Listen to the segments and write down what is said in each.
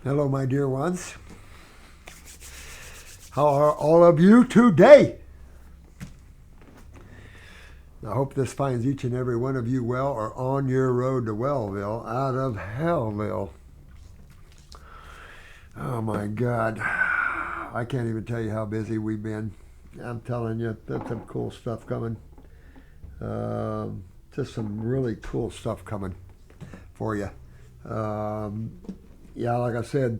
Hello, my dear ones. How are all of you today? I hope this finds each and every one of you well or on your road to Wellville, out of Hellville. Oh my God. I can't even tell you how busy we've been. I'm telling you, there's some cool stuff coming. Just some really cool stuff coming for you. Yeah, like I said,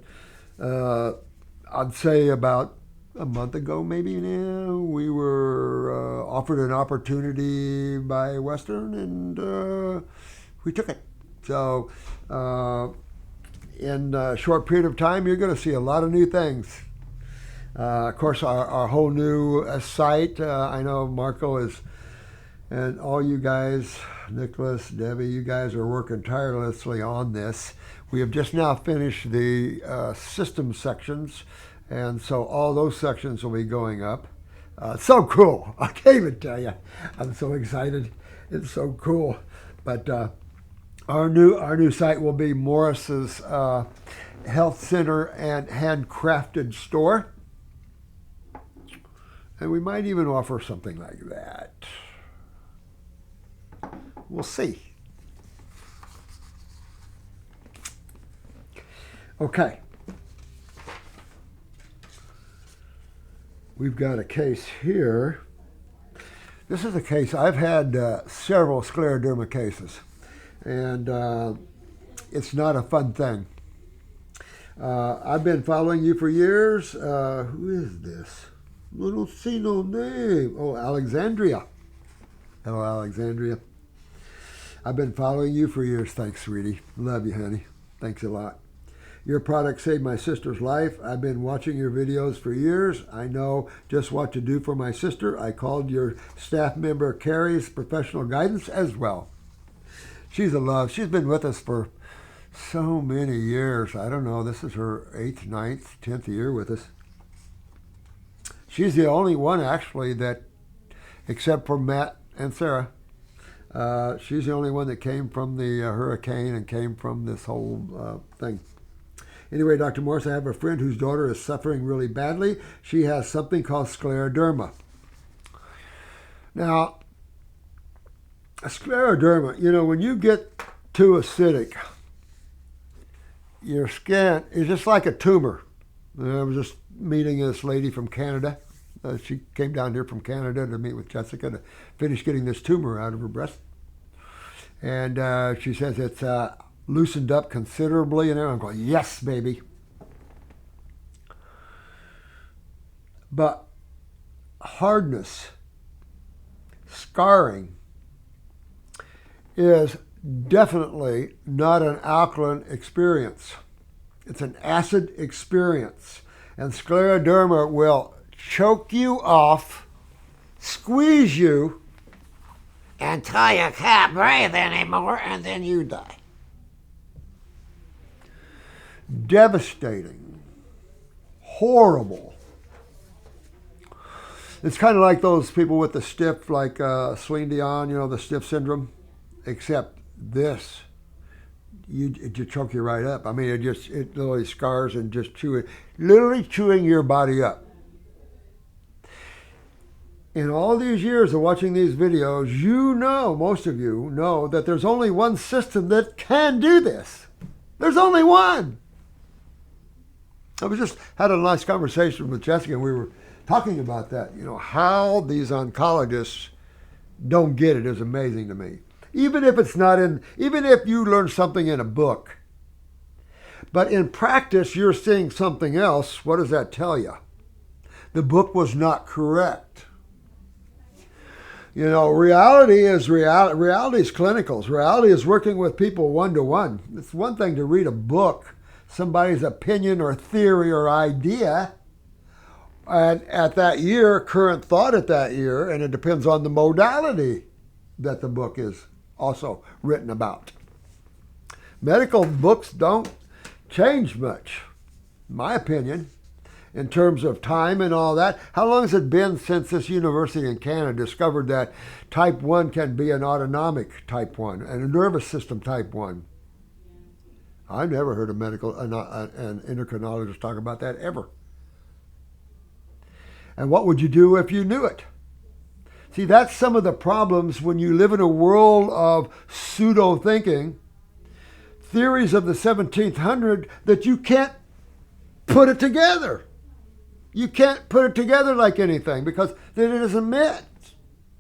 I'd say about a month ago, maybe now, we were offered an opportunity by Western, and we took it. So, in a short period of time, you're going to see a lot of new things. Of course, our whole new site. I know Marco is, and all you guys, Nicholas, Debbie, you guys are working tirelessly on this. We have just now finished the system sections, and so all those sections will be going up. It's so cool. I can't even tell you. I'm so excited. It's so cool. But our new site will be Morse's Health Center and Handcrafted Store. And we might even offer something like that. We'll see. Okay. We've got a case here. This is a case. I've had several scleroderma cases, and it's not a fun thing. I've been following you for years. Who is this? I don't see no name. Oh, Alexandria. Hello, Alexandria. I've been following you for years. Thanks, sweetie. Love you, honey. Thanks a lot. Your product saved my sister's life. I've been watching your videos for years. I know just what to do for my sister. I called your staff member Carrie's professional guidance as well. She's a love. She's been with us for so many years. I don't know. This is her 8th, 9th, 10th year with us. She's the only one, actually, that, except for Matt and Sarah, she's the only one that came from the hurricane and came from this whole thing. Anyway, Dr. Morse, I have a friend whose daughter is suffering really badly. She has something called scleroderma. Now, a scleroderma, you know, when you get too acidic, your skin is just like a tumor. I was just meeting this lady from Canada. She came down here from Canada to meet with Jessica to finish getting this tumor out of her breast. And she says it's loosened up considerably, and I'm going, yes, baby. But hardness, scarring, is definitely not an alkaline experience. It's an acid experience. And scleroderma will choke you off, squeeze you, until you can't breathe anymore, and then you die. Devastating. Horrible. It's kind of like those people with the stiff, like Celine Dion, you know, the stiff syndrome, except this. It just choke you right up. I mean, it literally scars and just literally chewing your body up. In all these years of watching these videos, you know, most of you know that there's only one system that can do this. There's only one. I was just had a nice conversation with Jessica, and we were talking about that. You know, how these oncologists don't get it is amazing to me. Even if it's not even if you learn something in a book, but in practice you're seeing something else, what does that tell you? The book was not correct. You know, reality is clinicals. Reality is working with people one-to-one. It's one thing to read a book, somebody's opinion or theory or idea, and at that year, current thought at that year, and it depends on the modality that the book is also written about. Medical books don't change much, in my opinion, in terms of time and all that. How long has it been since this university in Canada discovered that type 1 can be an autonomic type 1 and a nervous system type 1? I've never heard a medical an endocrinologist talk about that ever. And what would you do if you knew it? See, that's some of the problems when you live in a world of pseudo-thinking, theories of the 1700s that you can't put it together. You can't put it together like anything because then it is a myth.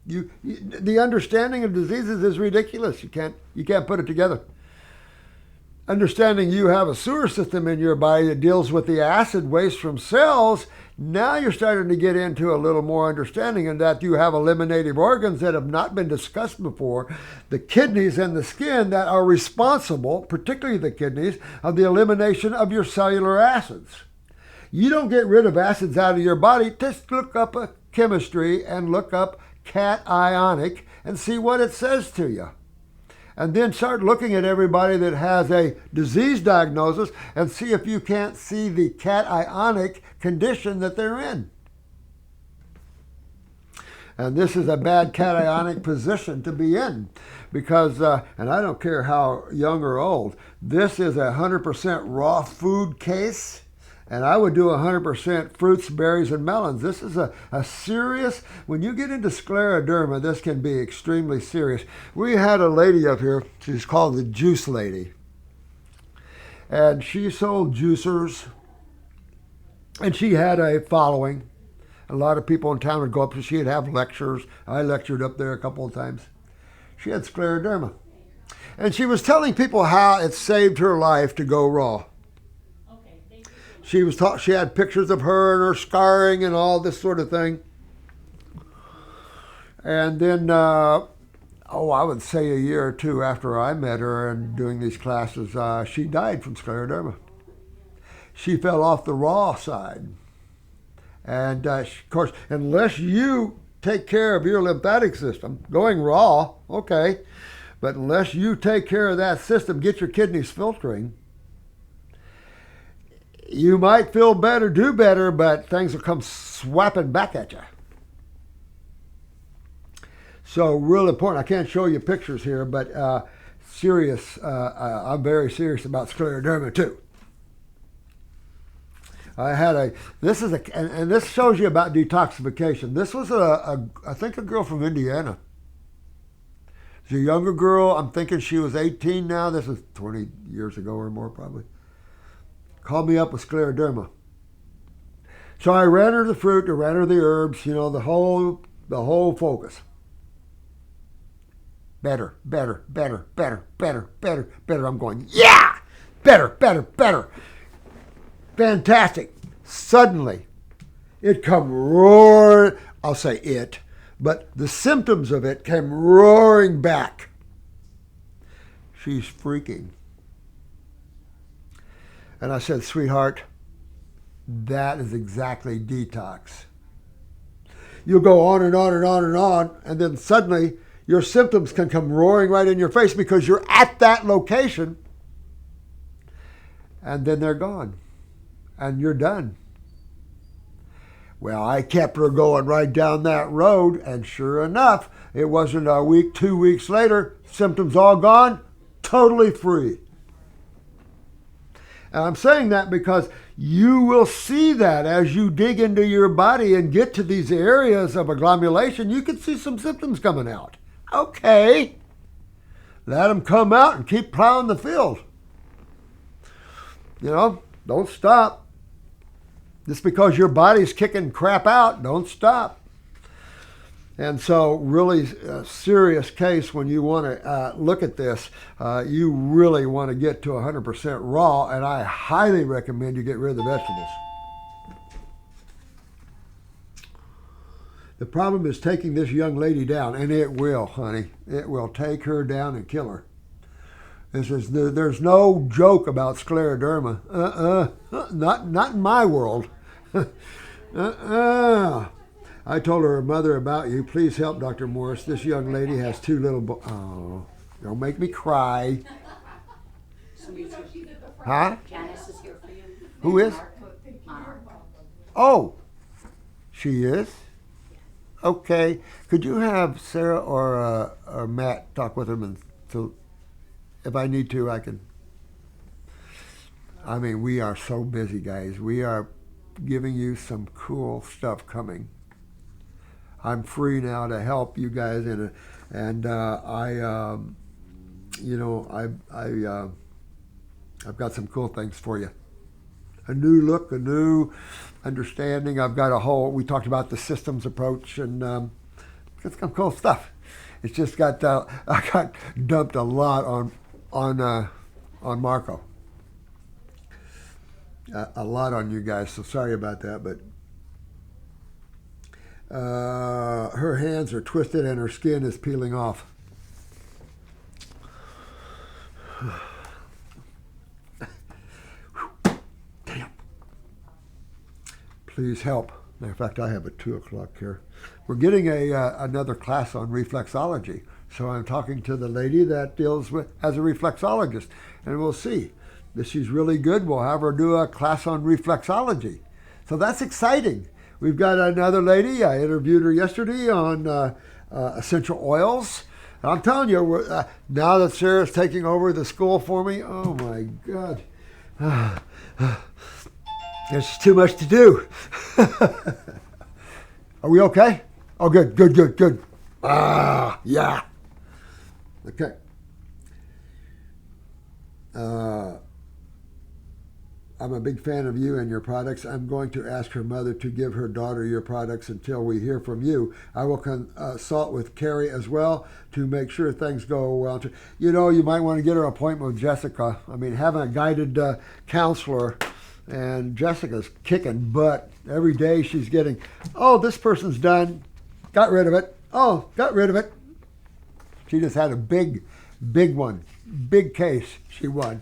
The understanding of diseases is ridiculous. You can't put it together. Understanding you have a sewer system in your body that deals with the acid waste from cells, now you're starting to get into a little more understanding in that you have eliminative organs that have not been discussed before, the kidneys and the skin that are responsible, particularly the kidneys, of the elimination of your cellular acids. You don't get rid of acids out of your body. Just look up a chemistry and look up cationic and see what it says to you. And then start looking at everybody that has a disease diagnosis and see if you can't see the cationic condition that they're in. And this is a bad cationic position to be in because, and I don't care how young or old, this is a 100% raw food case. And I would do 100% fruits, berries, and melons. This is a serious, when you get into scleroderma, this can be extremely serious. We had a lady up here, she's called the Juice Lady. And she sold juicers, and she had a following. A lot of people in town would go up, so she'd have lectures. I lectured up there a couple of times. She had scleroderma. And she was telling people how it saved her life to go raw. She had pictures of her and her scarring and all this sort of thing. And then, I would say a year or two after I met her and doing these classes, she died from scleroderma. She fell off the raw side. And of course, unless you take care of your lymphatic system, going raw, okay, but unless you take care of that system, get your kidneys filtering, you might feel better, do better, but things will come swapping back at you. So real important. I can't show you pictures here, but serious. I'm very serious about scleroderma too. This shows you about detoxification. This was I think a girl from Indiana. She's a younger girl. I'm thinking she was 18 now. This was 20 years ago or more probably. Called me up with scleroderma. So I ran her the fruit, I ran her the herbs, the whole focus. Better. I'm going, yeah! Better. Fantastic. Suddenly, it come roaring, I'll say it, but the symptoms of it came roaring back. She's freaking. And I said, sweetheart, that is exactly detox. You'll go on and on and on and on, and then suddenly your symptoms can come roaring right in your face because you're at that location, and then they're gone, and you're done. Well, I kept her going right down that road, and sure enough, it wasn't a week, 2 weeks later, symptoms all gone, totally free. And I'm saying that because you will see that as you dig into your body and get to these areas of agglomulation, you can see some symptoms coming out. Okay, let them come out and keep plowing the field. Don't stop. Just because your body's kicking crap out, don't stop. And so really a serious case when you want to look at this, you really want to get to 100% raw, and I highly recommend you get rid of the vegetables. The problem is taking this young lady down, and it will, honey. It will take her down and kill her. There's no joke about scleroderma. Not in my world. I told her mother about you. Please help Dr. Morse. This young lady has two little oh, don't make me cry. Huh? Janice is here for you. Who is? Monarch. Oh, she is? Okay. Could you have Sarah or Matt talk with him, and so if I need to, I can. I mean, we are so busy, guys. We are giving you some cool stuff coming. I'm free now to help you guys, and I've got some cool things for you. A new look, a new understanding. I've got a whole. We talked about the systems approach, and got some cool stuff. It's just got I got dumped a lot on Marco. A lot on you guys, so sorry about that, but her hands are twisted and her skin is peeling off. Damn. Please help. Matter of fact, I have a 2 o'clock here. We're getting another class on reflexology, so I'm talking to the lady that deals with as a reflexologist, and we'll see. If she's really good, we'll have her do a class on reflexology. So that's exciting. We've got another lady. I interviewed her yesterday on essential oils. And I'm telling you, now that Sarah's taking over the school for me, oh my God. There's too much to do. Are we okay? Oh, good. Yeah. Okay. I'm a big fan of you and your products. I'm going to ask her mother to give her daughter your products until we hear from you. I will consult with Carrie as well to make sure things go well. You know, you might want to get her an appointment with Jessica. I mean, having a guided counselor, and Jessica's kicking butt. Every day she's getting, oh, this person's done. Got rid of it. Oh, got rid of it. She just had a big one. Big case. She won.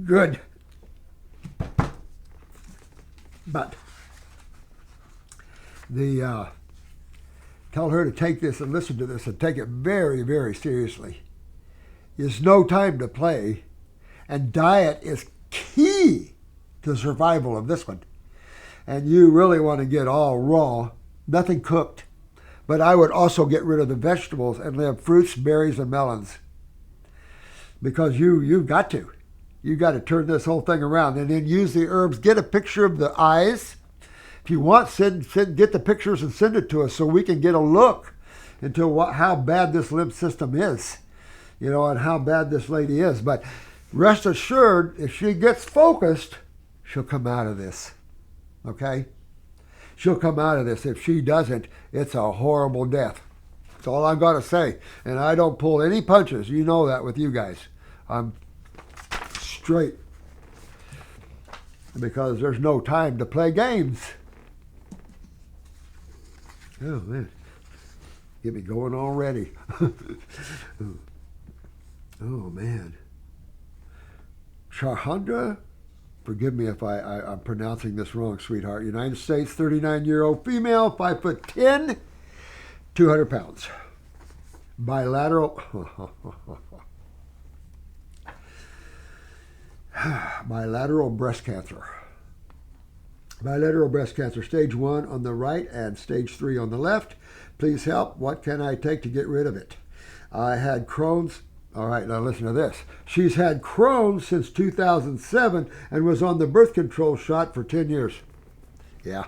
Good. But tell her to take this and listen to this and take it very, very seriously. There's no time to play, and diet is key to the survival of this one. And you really want to get all raw, nothing cooked. But I would also get rid of the vegetables and live fruits, berries, and melons. Because you've got to. You got to turn this whole thing around and then use the herbs. Get a picture of the eyes. If you want, get the pictures and send it to us so we can get a look into how bad this lymph system is, and how bad this lady is. But rest assured, if she gets focused, she'll come out of this. Okay? She'll come out of this. If she doesn't, it's a horrible death. That's all I've got to say. And I don't pull any punches. You know that with you guys. I'm straight, because there's no time to play games. Oh man, get me going already. Oh man, Charhandra, forgive me if I'm pronouncing this wrong, sweetheart. United States, 39-year-old female, 5'10", 200 pounds. Bilateral. Bilateral breast cancer. Bilateral breast cancer, stage 1 on the right and stage 3 on the left. Please help. What can I take to get rid of it? I had Crohn's. All right, now listen to this. She's had Crohn's since 2007 and was on the birth control shot for 10 years. Yeah.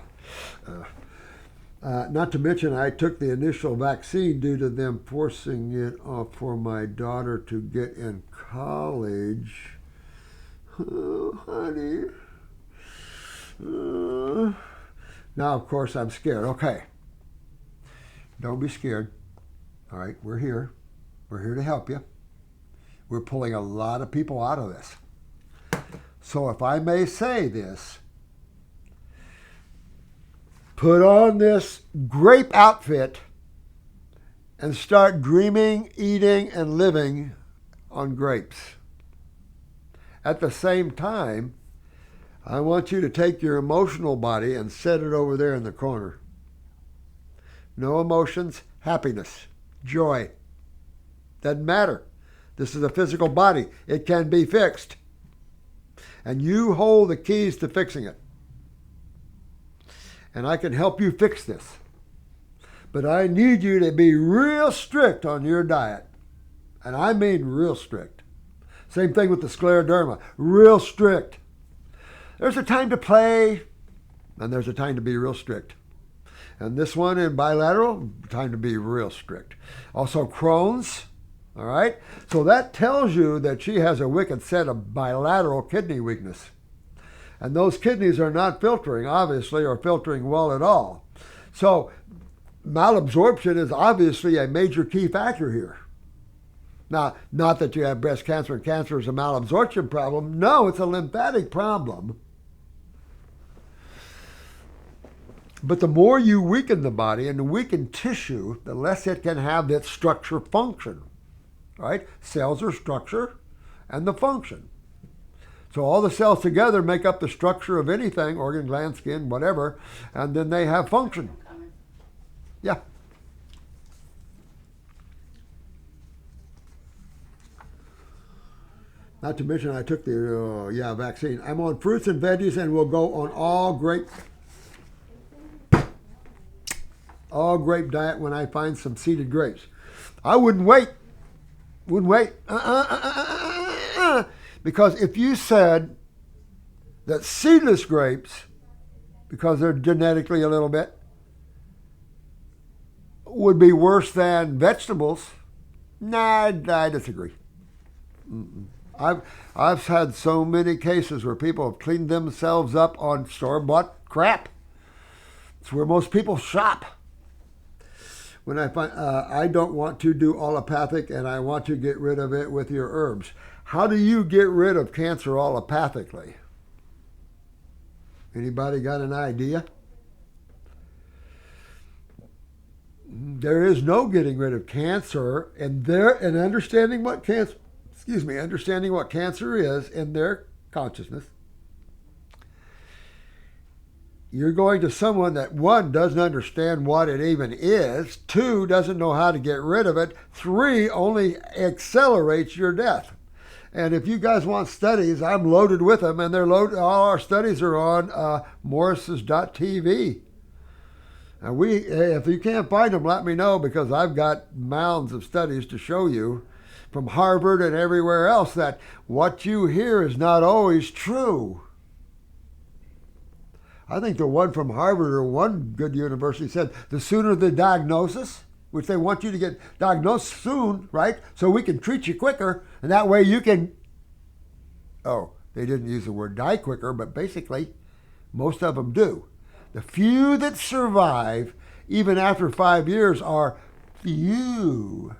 Not to mention, I took the initial vaccine due to them forcing it off for my daughter to get in college. Oh, honey. Now, of course, I'm scared. Okay. Don't be scared. All right, we're here. We're here to help you. We're pulling a lot of people out of this. So if I may say this, put on this grape outfit and start dreaming, eating, and living on grapes. At the same time, I want you to take your emotional body and set it over there in the corner. No emotions, happiness, joy. Doesn't matter. This is a physical body. It can be fixed. And you hold the keys to fixing it. And I can help you fix this. But I need you to be real strict on your diet. And I mean real strict. Same thing with the scleroderma. Real strict. There's a time to play, and there's a time to be real strict. And this one in bilateral, time to be real strict. Also Crohn's, all right? So that tells you that she has a wicked set of bilateral kidney weakness. And those kidneys are not filtering, obviously, or filtering well at all. So malabsorption is obviously a major key factor here. Now, not that you have breast cancer and cancer is a malabsorption problem. No, it's a lymphatic problem. But the more you weaken the body and weaken tissue, the less it can have that structure function. Right? Cells are structure and the function. So all the cells together make up the structure of anything, organ, gland, skin, whatever, and then they have function. Yeah. Not to mention I took the vaccine. I'm on fruits and veggies and will go on all grape diet when I find some seeded grapes. I wouldn't wait. Because if you said that seedless grapes, because they're genetically a little bit, would be worse than vegetables, nah, I disagree. I've had so many cases where people have cleaned themselves up on store-bought crap. It's where most people shop. When I find I don't want to do allopathic and I want to get rid of it with your herbs. How do you get rid of cancer allopathically? Anybody got an idea? There is no getting rid of cancer, and understanding what cancer, understanding what cancer is in their consciousness. You're going to someone that, one, doesn't understand what it even is, two, doesn't know how to get rid of it, three, only accelerates your death. And if you guys want studies, I'm loaded with them, and all our studies are on Morse's.tv. And if you can't find them, let me know, because I've got mounds of studies to show you from Harvard and everywhere else that what you hear is not always true. I think the one from Harvard or one good university said the sooner the diagnosis, which they want you to get diagnosed soon, right? So we can treat you quicker, and that way you can, they didn't use the word die quicker, but basically most of them do. The few that survive, even after 5 years, are few.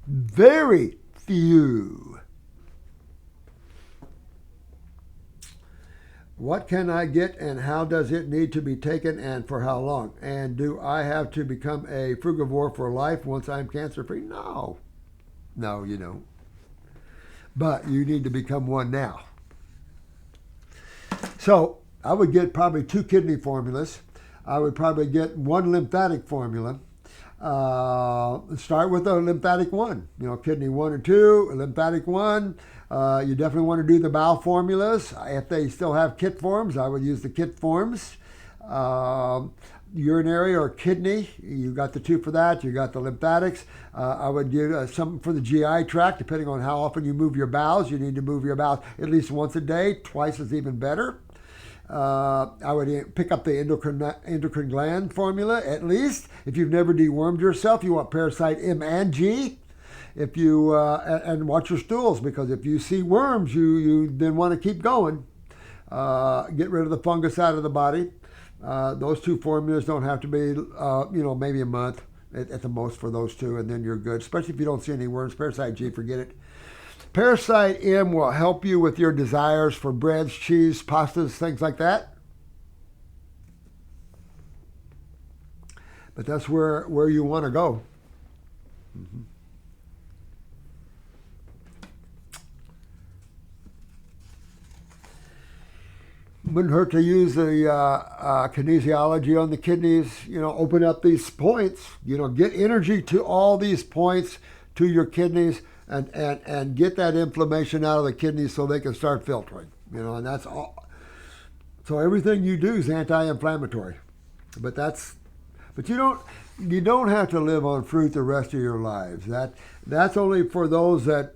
Very few. What can I get and how does it need to be taken and for how long? And do I have to become a frugivore for life once I'm cancer-free? No. No, you don't. But you need to become one now. So I would get probably 2 kidney formulas. I would probably get 1 lymphatic formula. Start with a lymphatic 1. Kidney 1 or 2, lymphatic 1. You definitely want to do the bowel formulas. If they still have kit forms, I would use the kit forms. Urinary or kidney, you got the 2 for that. You got the lymphatics. I would do something for the GI tract, depending on how often you move your bowels. You need to move your bowels at least once a day. Twice is even better. I would pick up the endocrine gland formula at least. If you've never dewormed yourself, you want Parasite M and G. If you and watch your stools, because if you see worms, you then want to keep going. Get rid of the fungus out of the body. Those 2 formulas don't have to be, maybe a month at the most for those 2, and then you're good. Especially if you don't see any worms. Parasite G, forget it. Parasite M will help you with your desires for breads, cheese, pastas, things like that. But that's where you want to go. Mm-hmm. Wouldn't hurt to use the kinesiology on the kidneys, open up these points, get energy to all these points to your kidneys and get that inflammation out of the kidneys so they can start filtering, and that's all. So everything you do is anti-inflammatory, but you don't, You don't have to live on fruit the rest of your lives. That's only for those that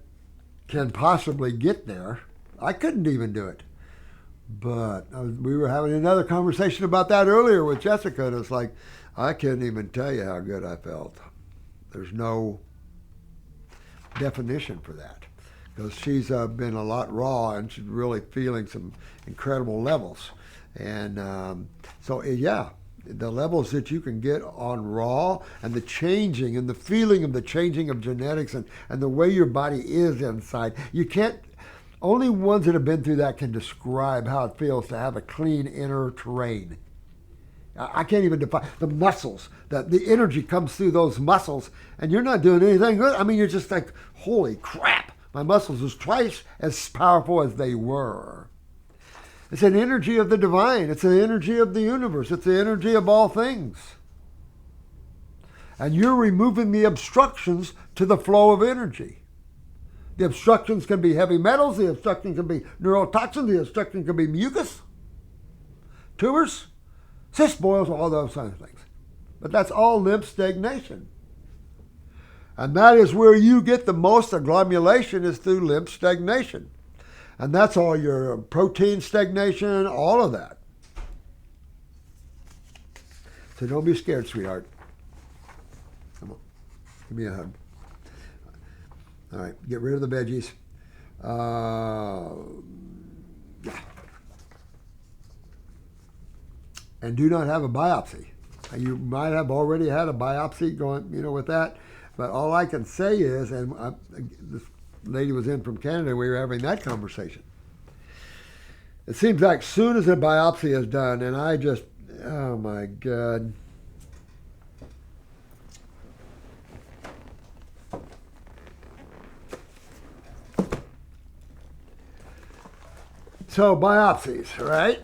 can possibly get there. I couldn't even do it. But we were having another conversation about that earlier with Jessica, and it's like, I can't even tell you how good I felt. There's no definition for that, because she's been a lot raw, and she's really feeling some incredible levels. And so, yeah, the levels that you can get on raw, and the changing and the feeling of the changing of genetics, and the way your body is inside, you can't, only ones that have been through that can describe how it feels to have a clean inner terrain. I can't even define the muscles, that the energy comes through those muscles, and you're not doing anything good. I mean, you're just like, holy crap, my muscles is twice as powerful as they were. It's an energy of the divine. It's an energy of the universe. It's the energy of all things. And you're removing the obstructions to the flow of energy. The obstructions can be heavy metals. The obstructions can be neurotoxins. The obstruction can be mucus, tumors, cyst boils, all those kinds of things. But that's all lymph stagnation. And that is where you get the most agglomulation, is through lymph stagnation. And that's all your protein stagnation, all of that. So don't be scared, sweetheart. Come on, give me a hug. All right, get rid of the veggies. Yeah. And do not have a biopsy. You might have already had a biopsy going, with that. But all I can say is, and this lady was in from Canada, we were having that conversation. It seems like soon as a biopsy is done, and I just, oh my God. So biopsies, right?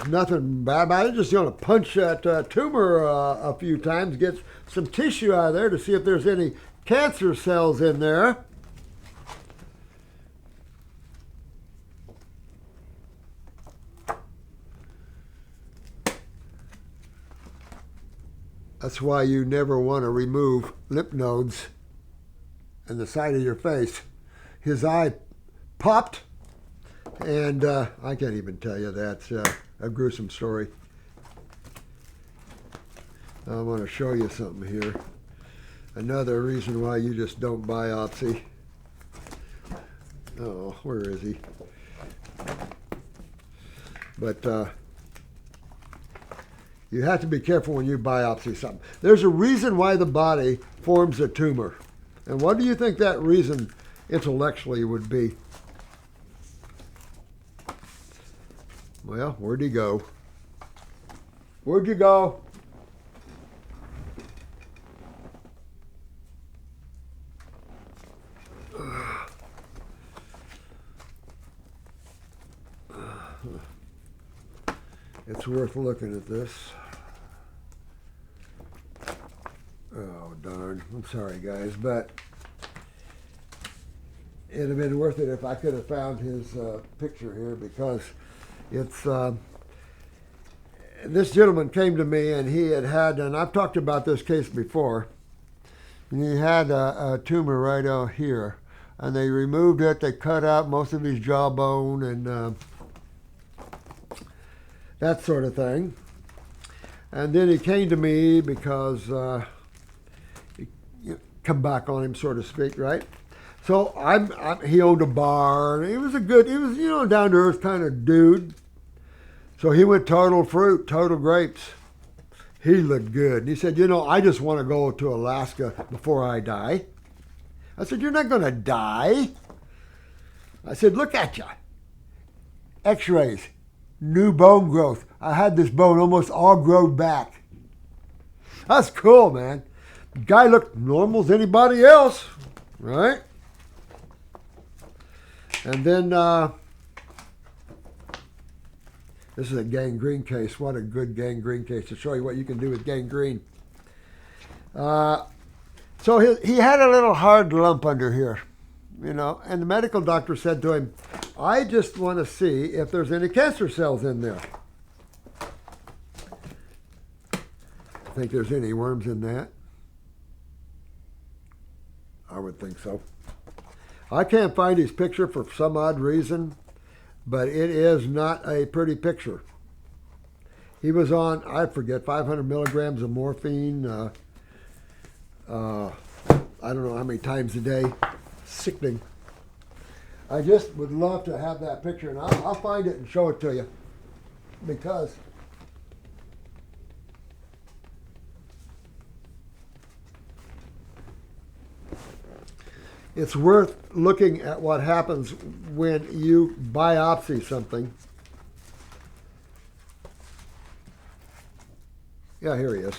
Nothing bad about it. Just going to punch that tumor a few times, get some tissue out of there to see if there's any cancer cells in there. That's why you never want to remove lymph nodes in the side of your face. His eye popped, and I can't even tell you, that's a gruesome story. I want to show you something here. Another reason why you just don't biopsy. Oh, where is he? But you have to be careful when you biopsy something. There's a reason why the body forms a tumor. And what do you think that reason intellectually would be? Well, where'd he go? Where'd you go? It's worth looking at this. Oh, darn. I'm sorry, guys, but it'd have been worth it if I could have found his picture here, because it's, this gentleman came to me, and he had, and I've talked about this case before, and he had a tumor right out here, and they removed it. They cut out most of his jawbone and that sort of thing. And then he came to me because come back on him, so to speak, right? So he owned a bar, and he was down to earth kind of dude. So he went total fruit, total grapes. He looked good. And he said, I just want to go to Alaska before I die. I said, you're not going to die. I said, look at you. X-rays, new bone growth. I had this bone almost all grown back. That's cool, man. The guy looked normal as anybody else, right? And then, this is a gangrene case. What a good gangrene case to show you what you can do with gangrene. So he had a little hard lump under here, and the medical doctor said to him, I just want to see if there's any cancer cells in there. Think there's any worms in that? I would think so. I can't find his picture for some odd reason, but it is not a pretty picture. He was on, I forget, 500 milligrams of morphine. I don't know how many times a day. Sickening. I just would love to have that picture, and I'll find it and show it to you, because it's worth looking at what happens when you biopsy something. Yeah, here he is.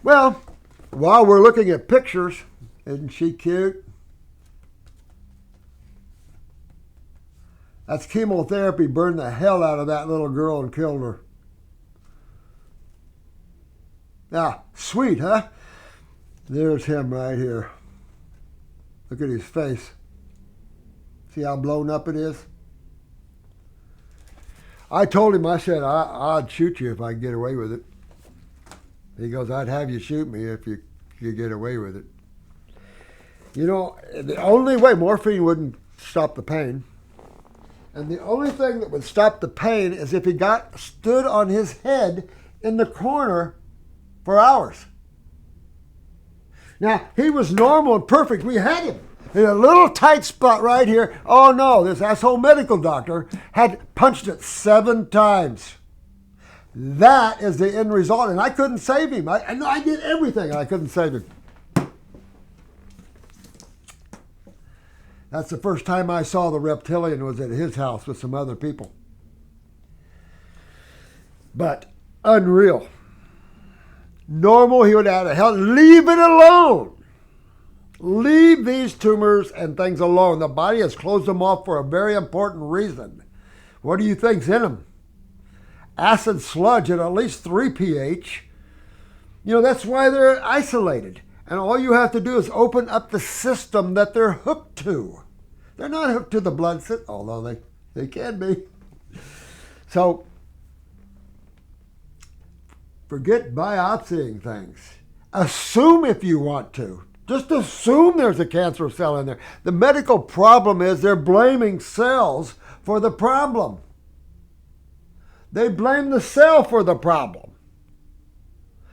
Well, while we're looking at pictures, isn't she cute? That's chemotherapy burned the hell out of that little girl and killed her. Yeah, sweet, huh? There's him right here. Look at his face. See how blown up it is? I told him, I said, I'd shoot you if I could get away with it. He goes, I'd have you shoot me if you get away with it. You know, the only way, morphine wouldn't stop the pain. And the only thing that would stop the pain is if he stood on his head in the corner for hours. Now, he was normal and perfect. We had him in a little tight spot right here. Oh no, this asshole medical doctor had punched it 7 times. That is the end result, and I couldn't save him. I did everything, and I couldn't save him. That's the first time I saw the reptilian, was at his house with some other people. But unreal. Normal, he would have had a hell. Leave it alone. Leave these tumors and things alone. The body has closed them off for a very important reason. What do you think's in them? Acid sludge at least 3 pH. You know, that's why they're isolated. And all you have to do is open up the system that they're hooked to. They're not hooked to the blood system, although they can be. So, forget biopsying things. Assume if you want to. Just assume there's a cancer cell in there. The medical problem is they're blaming cells for the problem. They blame the cell for the problem.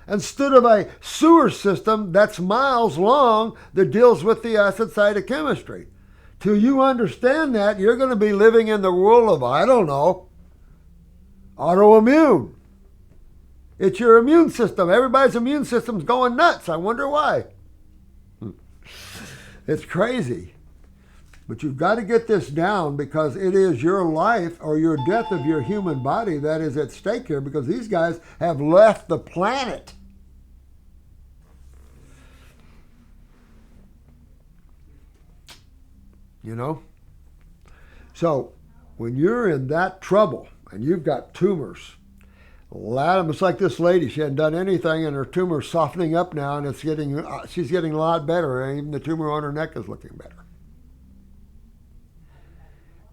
Instead of a sewer system that's miles long that deals with the acid side of chemistry. Till you understand that, you're going to be living in the world of, I don't know, autoimmune. It's your immune system. Everybody's immune system's going nuts. I wonder why. It's crazy. But you've got to get this down, because it is your life or your death of your human body that is at stake here, because these guys have left the planet. You know? So, when you're in that trouble and you've got tumors, a lot of them, it's like this lady, she hadn't done anything and her tumor's softening up now, and she's getting a lot better, and even the tumor on her neck is looking better.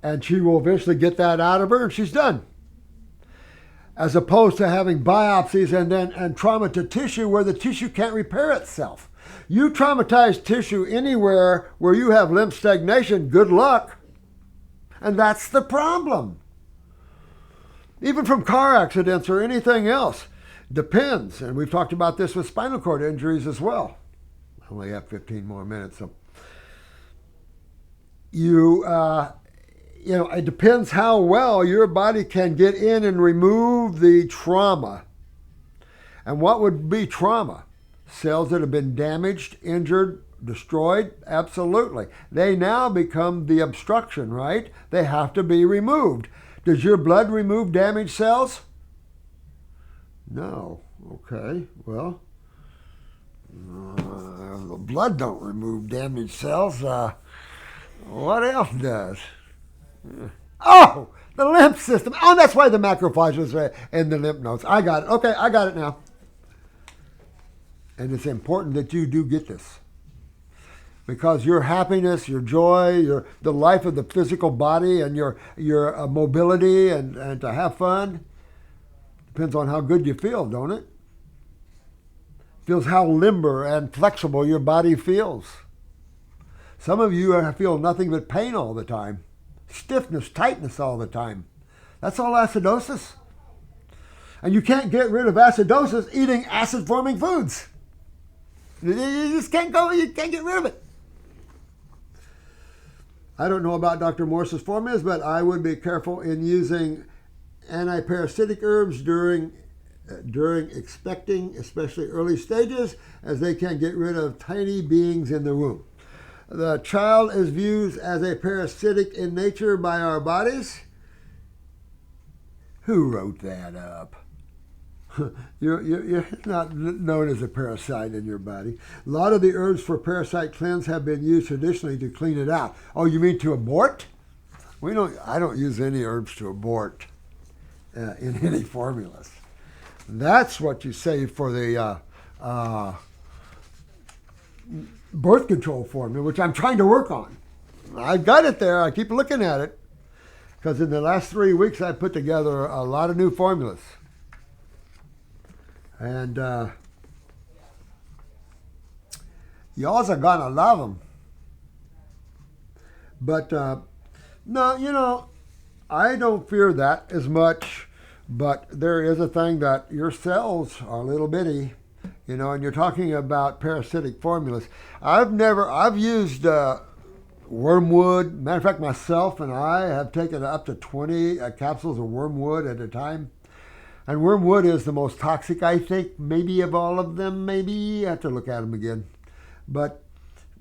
And she will eventually get that out of her, and she's done. As opposed to having biopsies and trauma to tissue where the tissue can't repair itself. You traumatize tissue anywhere where you have lymph stagnation, good luck. And that's the problem. Even from car accidents or anything else. Depends. And we've talked about this with spinal cord injuries as well. I only have 15 more minutes. So it depends how well your body can get in and remove the trauma. And what would be trauma? Cells that have been damaged, injured, destroyed? Absolutely. They now become the obstruction, right? They have to be removed. Does your blood remove damaged cells? No. Okay, well, the blood don't remove damaged cells. What else does? Oh, the lymph system. Oh, that's why the macrophages are in the lymph nodes. I got it. Okay, I got it now. And it's important that you do get this. Because your happiness, your joy, the life of the physical body, and your mobility and to have fun Depends on how good you feel, don't it? Feels how limber and flexible your body feels. Some of you feel nothing but pain all the time. Stiffness, tightness all the time. That's all acidosis. And you can't get rid of acidosis eating acid-forming foods. You just can't get rid of it. I don't know about Dr. Morse's formulas, but I would be careful in using antiparasitic herbs during expecting, especially early stages, as they can get rid of tiny beings in the womb. The child is viewed as a parasitic in nature by our bodies. Who wrote that up? You're not known as a parasite in your body. A lot of the herbs for parasite cleanse have been used traditionally to clean it out. Oh, you mean to abort? I don't use any herbs to abort in any formulas. That's what you say for the birth control formula, which I'm trying to work on. I've got it there. I keep looking at it because in the last 3 weeks I put together a lot of new formulas. And y'all are gonna love them. But no, I don't fear that as much. But there is a thing that your cells are a little bitty, and you're talking about parasitic formulas. I've used wormwood. Matter of fact, myself and I have taken up to 20 capsules of wormwood at a time. And wormwood is the most toxic, I think, maybe of all of them, maybe. I have to look at them again. But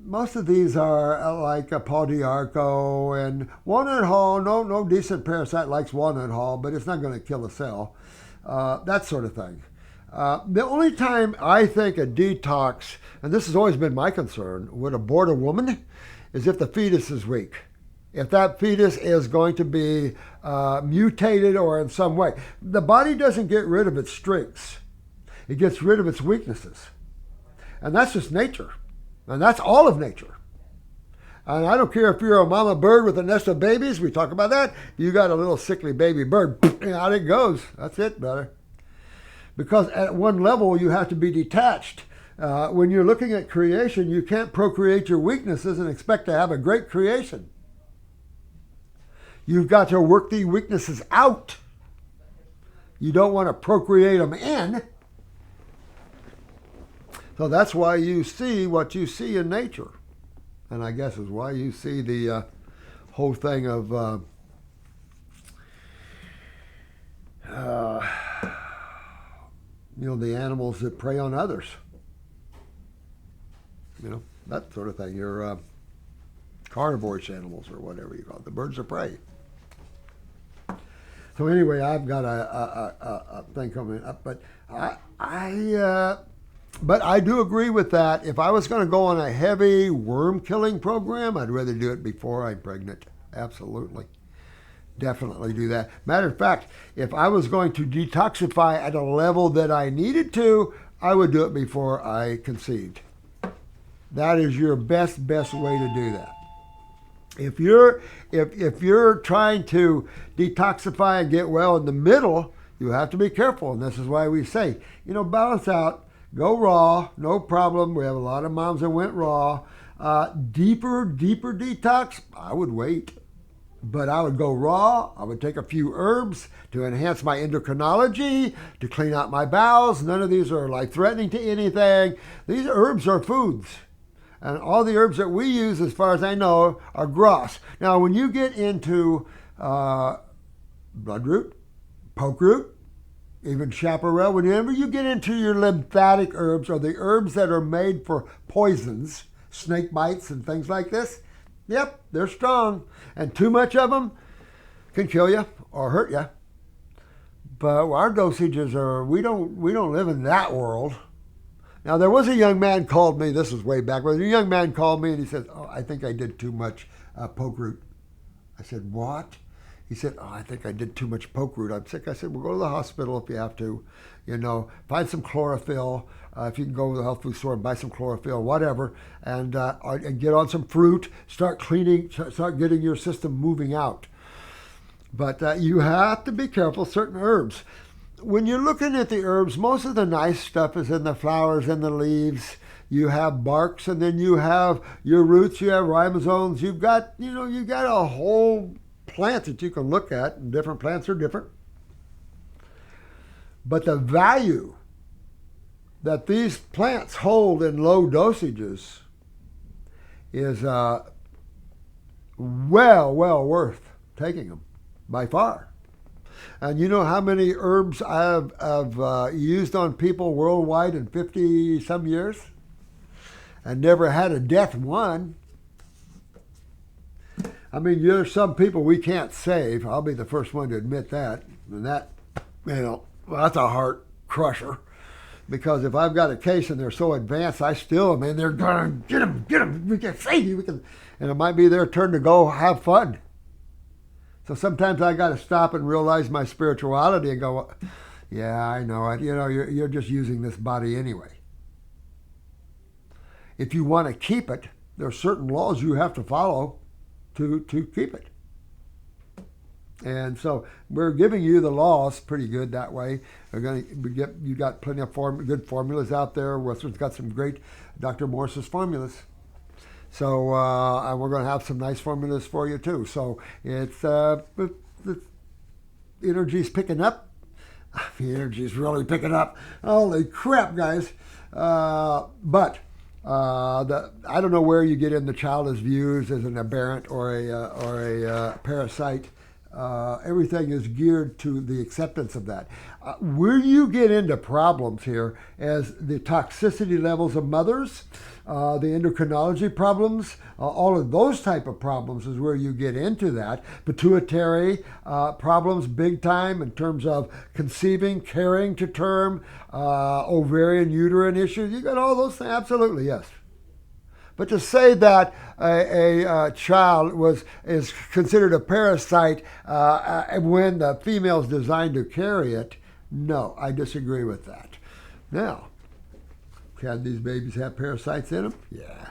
most of these are like a Paul Diarco and walnut hull. No decent parasite likes walnut hull, but it's not going to kill a cell. That sort of thing. The only time I think a detox, and this has always been my concern, would abort a woman is if the fetus is weak. If that fetus is going to be mutated or in some way. The body doesn't get rid of its strengths. It gets rid of its weaknesses. And that's just nature. And that's all of nature. And I don't care if you're a mama bird with a nest of babies. We talk about that. You got a little sickly baby bird. Out it goes. That's it, brother. Because at one level, you have to be detached. When you're looking at creation, you can't procreate your weaknesses and expect to have a great creation. You've got to work the weaknesses out. You don't want to procreate them in. So that's why you see what you see in nature. And I guess is why you see the whole thing of the animals that prey on others. That sort of thing. Your carnivorous animals or whatever you call it. The birds of prey. So anyway, I've got a thing coming up, but but I do agree with that. If I was going to go on a heavy worm killing program, I'd rather do it before I'm pregnant. Absolutely. Definitely do that. Matter of fact, if I was going to detoxify at a level that I needed to, I would do it before I conceived. That is your best way to do that. If you're trying to detoxify and get well in the middle, you have to be careful. And this is why we say, balance out. Go raw, no problem. We have a lot of moms that went raw. Deeper detox, I would wait. But I would go raw. I would take a few herbs to enhance my endocrinology, to clean out my bowels. None of these are life-threatening to anything. These herbs are foods. And all the herbs that we use, as far as I know, are gross. Now, when you get into bloodroot, poke root, even chaparral, whenever you get into your lymphatic herbs or the herbs that are made for poisons, snake bites and things like this, yep, they're strong. And too much of them can kill you or hurt you. But our dosages are, we don't live in that world. Now, there was a young man called me, this was way back, but a young man called me and he said, I think I did too much poke root. I said, what? He said, I think I did too much poke root. I'm sick. I said, well, go to the hospital if you have to. Find some chlorophyll. If you can go to the health food store and buy some chlorophyll, whatever, and get on some fruit. Start cleaning. Start getting your system moving out. But you have to be careful. Certain herbs. when you're looking at the herbs, most of the nice stuff is in the flowers and the leaves. You have barks, and then you have your roots, you have ribosomes. You've got, you got a whole plant that you can look at, and different plants are different. But the value that these plants hold in low dosages is well worth taking them by far. And you know how many herbs I've used on people worldwide in 50 some years and never had a death one? I mean, there's some people we can't save. I'll be the first one to admit that. And that, that's a heart crusher. Because if I've got a case and they're so advanced, they're going to get them, we can save you. And it might be their turn to go have fun. So sometimes I got to stop and realize my spirituality and go, yeah, I know it. You're just using this body anyway. If you want to keep it, there are certain laws you have to follow to keep it. And so we're giving you the laws pretty good that way. You got plenty of good formulas out there. Western's got some great Dr. Morse's formulas. So and we're going to have some nice formulas for you too. So it's the energy's picking up. The energy's really picking up. Holy crap, guys! But I don't know where you get in the childish views as an aberrant or a parasite. Everything is geared to the acceptance of that. Where you get into problems here as the toxicity levels of mothers, the endocrinology problems, all of those type of problems is where you get into that. Pituitary problems big time in terms of conceiving, carrying to term, ovarian, uterine issues. You got all those things, absolutely, yes. But to say that a child is considered a parasite when the female's designed to carry it, no, I disagree with that. Now, can these babies have parasites in them? Yeah.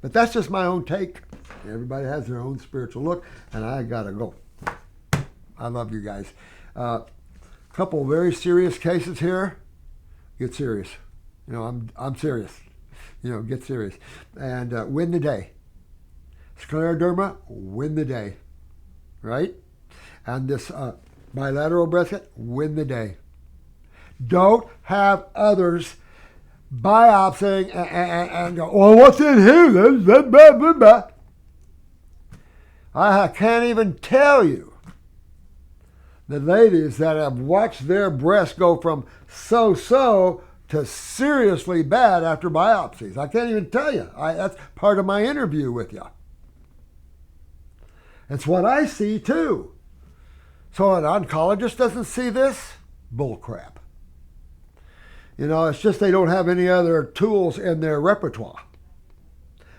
But that's just my own take. Everybody has their own spiritual look, and I gotta go. I love you guys. Couple very serious cases here. Get serious. I'm serious. Get serious. And win the day. Scleroderma, win the day. Right? And this bilateral breast cancer, win the day. Don't have others biopsying and go, oh, what's in here? I can't even tell you the ladies that have watched their breasts go from so-so to seriously bad after biopsies. I can't even tell you. That's part of my interview with you. It's what I see too. So an oncologist doesn't see this? Bull crap. It's just they don't have any other tools in their repertoire.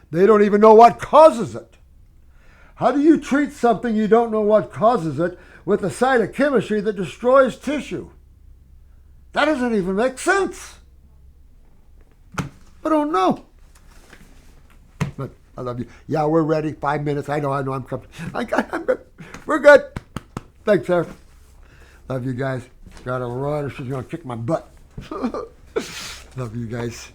They don't even know what causes it. How do you treat something you don't know what causes it with a cytochemistry that destroys tissue? That doesn't even make sense. I don't know. But I love you. Yeah, we're ready. 5 minutes. I know. I'm coming. We're good. Thanks, sir. Love you guys. Got to run or she's going to kick my butt. Love you guys.